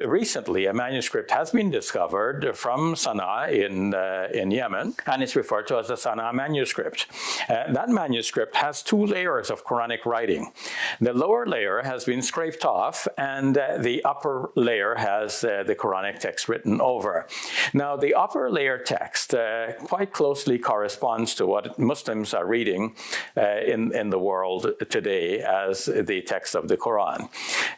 Recently, a manuscript has been discovered from Sana'a in Yemen, and it's referred to as the Sana'a manuscript. That manuscript has two layers of Quranic writing. The lower layer has been scraped off, and the upper layer has the Quranic text written over. Now, the upper layer text quite closely corresponds to what Muslims are reading in the world today as the text of the Quran.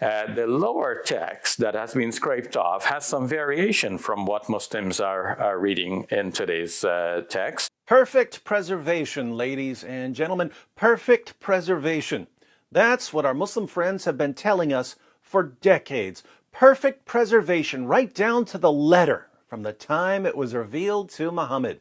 The lower text that has been scraped off has some variation from what Muslims are reading in today's text. Perfect preservation, ladies and gentlemen. Perfect preservation. That's what our Muslim friends have been telling us for decades. Perfect preservation, right down to the letter, from the time it was revealed to Muhammad.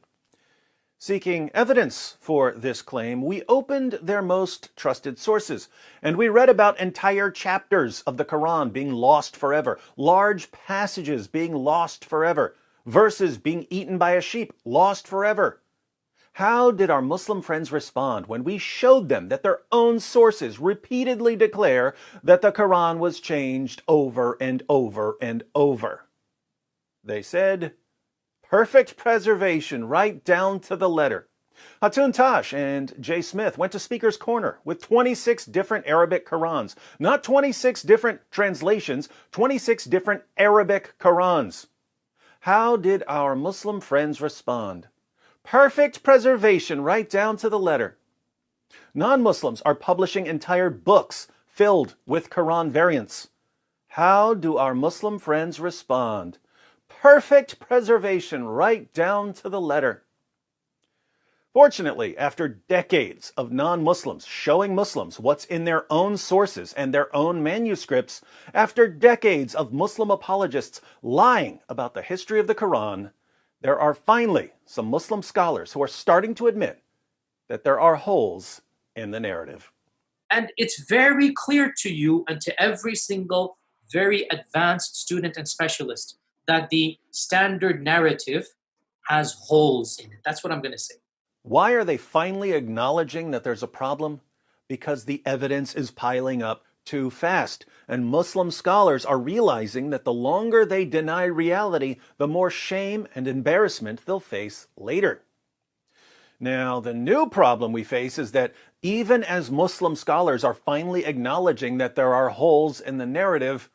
Seeking evidence for this claim, we opened their most trusted sources, and we read about entire chapters of the Quran being lost forever, large passages being lost forever, verses being eaten by a sheep, lost forever. How did our Muslim friends respond when we showed them that their own sources repeatedly declare that the Quran was changed over and over and over? They said, perfect preservation, right down to the letter. Hatun Tash and Jay Smith went to Speaker's Corner with 26 different Arabic Qurans. Not 26 different translations, 26 different Arabic Qurans. How did our Muslim friends respond? Perfect preservation, right down to the letter. Non-Muslims are publishing entire books filled with Quran variants. How do our Muslim friends respond? Perfect preservation, right down to the letter. Fortunately, after decades of non-Muslims showing Muslims what's in their own sources and their own manuscripts, after decades of Muslim apologists lying about the history of the Quran, there are finally some Muslim scholars who are starting to admit that there are holes in the narrative. And it's very clear to you and to every single very advanced student and specialist that the standard narrative has holes in it. That's what I'm going to say. Why are they finally acknowledging that there's a problem? Because the evidence is piling up too fast, and Muslim scholars are realizing that the longer they deny reality, the more shame and embarrassment they'll face later. Now, the new problem we face is that even as Muslim scholars are finally acknowledging that there are holes in the narrative,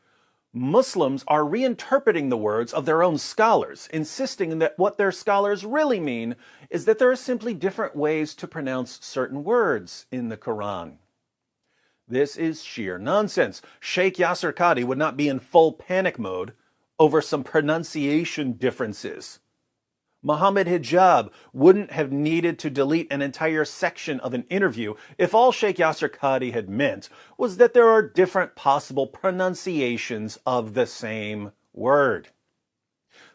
Muslims are reinterpreting the words of their own scholars, insisting that what their scholars really mean is that there are simply different ways to pronounce certain words in the Quran. This is sheer nonsense. Sheikh Yasser Qadhi would not be in full panic mode over some pronunciation differences. Muhammad Hijab wouldn't have needed to delete an entire section of an interview if all Sheikh Yasser Qadhi had meant was that there are different possible pronunciations of the same word.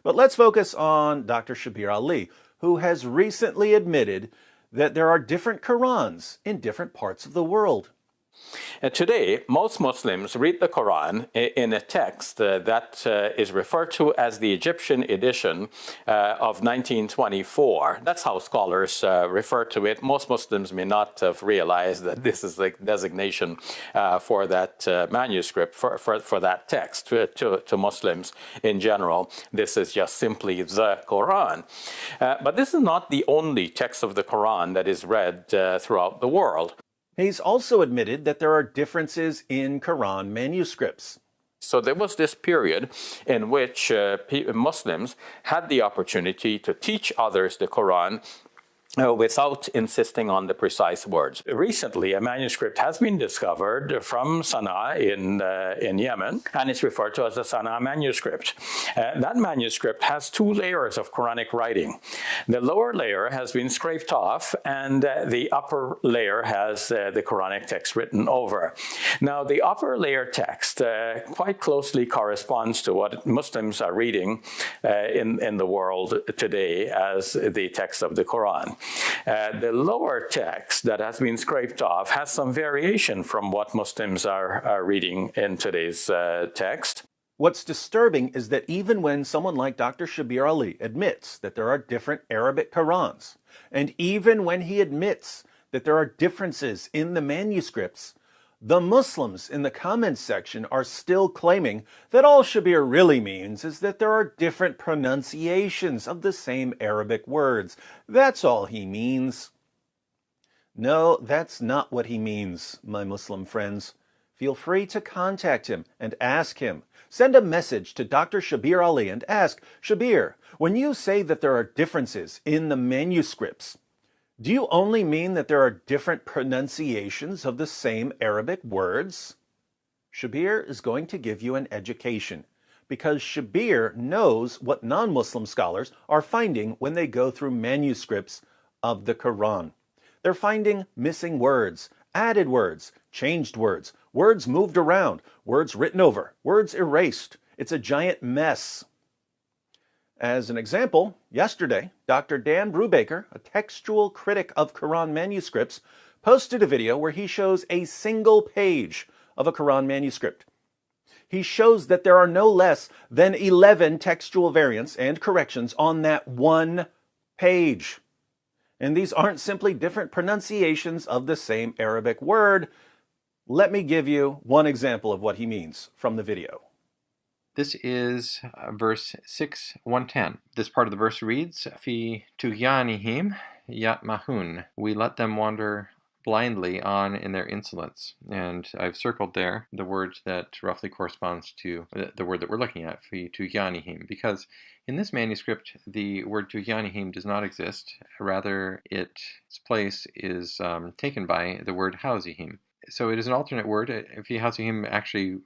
But let's focus on Dr. Shabbir Ali, who has recently admitted that there are different Qurans in different parts of the world. Today, most Muslims read the Quran in a text that is referred to as the Egyptian edition of 1924. That's how scholars refer to it. Most Muslims may not have realized that this is the designation for that manuscript, for that text. To Muslims in general, this is just simply the Quran. But this is not the only text of the Quran that is read throughout the world. He's also admitted that there are differences in Quran manuscripts. So there was this period in which Muslims had the opportunity to teach others the Quran without insisting on the precise words. Recently, a manuscript has been discovered from Sana'a in Yemen, and it's referred to as the Sana'a manuscript. That manuscript has two layers of Quranic writing. The lower layer has been scraped off, and the upper layer has the Quranic text written over. Now, the upper layer text quite closely corresponds to what Muslims are reading in the world today as the text of the Quran. The lower text that has been scraped off has some variation from what Muslims are reading in today's text. What's disturbing is that even when someone like Dr. Shabbir Ali admits that there are different Arabic Qurans, and even when he admits that there are differences in the manuscripts, The Muslims in the comments section are still claiming that all Shabbir really means is that there are different pronunciations of the same Arabic words. That's all he means. No, that's not what he means, my Muslim friends. Feel free to contact him and ask him. Send a message to Dr. Shabbir Ali and ask, Shabbir, when you say that there are differences in the manuscripts, do you only mean that there are different pronunciations of the same Arabic words? Shabbir is going to give you an education, because Shabbir knows what non-Muslim scholars are finding when they go through manuscripts of the Quran. They're finding missing words, added words, changed words, words moved around, words written over, words erased. It's a giant mess. As an example, yesterday, Dr. Dan Brubaker, a textual critic of Quran manuscripts, posted a video where he shows a single page of a Quran manuscript. He shows that there are no less than 11 textual variants and corrections on that one page. And these aren't simply different pronunciations of the same Arabic word. Let me give you one example of what he means from the video. This is verse 6:110. This part of the verse reads, Fi tughyanihim yatmahun. We let them wander blindly on in their insolence. And I've circled there the word that roughly corresponds to the word that we're looking at, Fi tughyanihim, because in this manuscript, the word tughyanihim does not exist. Rather, its place is taken by the word hauzihim. So it is an alternate word. Fi hauzihim actually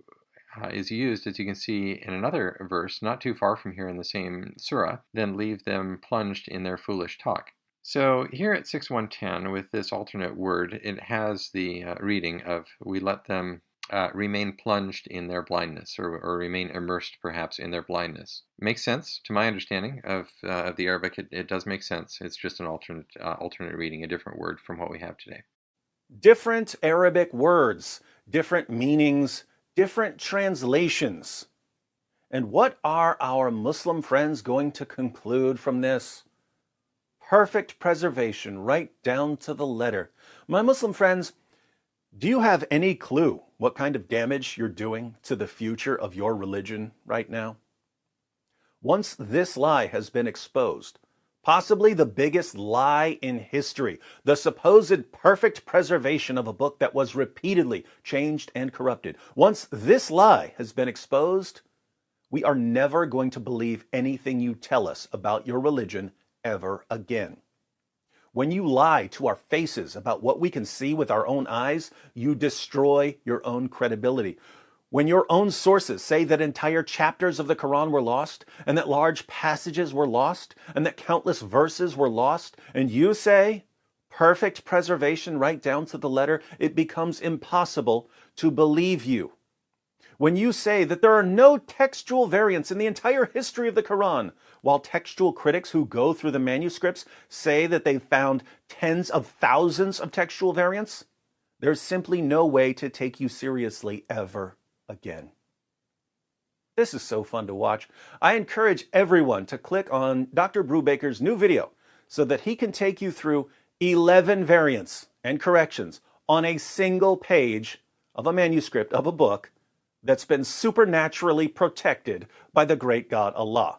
is used, as you can see, in another verse, not too far from here in the same surah, then leave them plunged in their foolish talk. So here at 6:110, with this alternate word, it has the reading of, we let them remain plunged in their blindness, or remain immersed perhaps in their blindness. Makes sense to my understanding of the Arabic. It does make sense. It's just an alternate reading, a different word from what we have today. Different Arabic words, different meanings, different translations. And what are our Muslim friends going to conclude from this? Perfect preservation, right down to the letter. My Muslim friends, do you have any clue what kind of damage you're doing to the future of your religion right now? Once this lie has been exposed, possibly the biggest lie in history, the supposed perfect preservation of a book that was repeatedly changed and corrupted. Once this lie has been exposed, we are never going to believe anything you tell us about your religion ever again. When you lie to our faces about what we can see with our own eyes, you destroy your own credibility. When your own sources say that entire chapters of the Quran were lost, and that large passages were lost, and that countless verses were lost, and you say, perfect preservation right down to the letter, it becomes impossible to believe you. When you say that there are no textual variants in the entire history of the Quran, while textual critics who go through the manuscripts say that they've found tens of thousands of textual variants, there's simply no way to take you seriously ever again. This is so fun to watch. I encourage everyone to click on Dr. Brubaker's new video so that he can take you through 11 variants and corrections on a single page of a manuscript of a book that's been supernaturally protected by the great God Allah.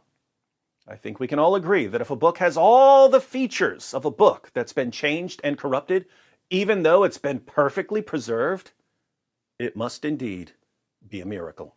I think we can all agree that if a book has all the features of a book that's been changed and corrupted, even though it's been perfectly preserved, it must indeed be a miracle.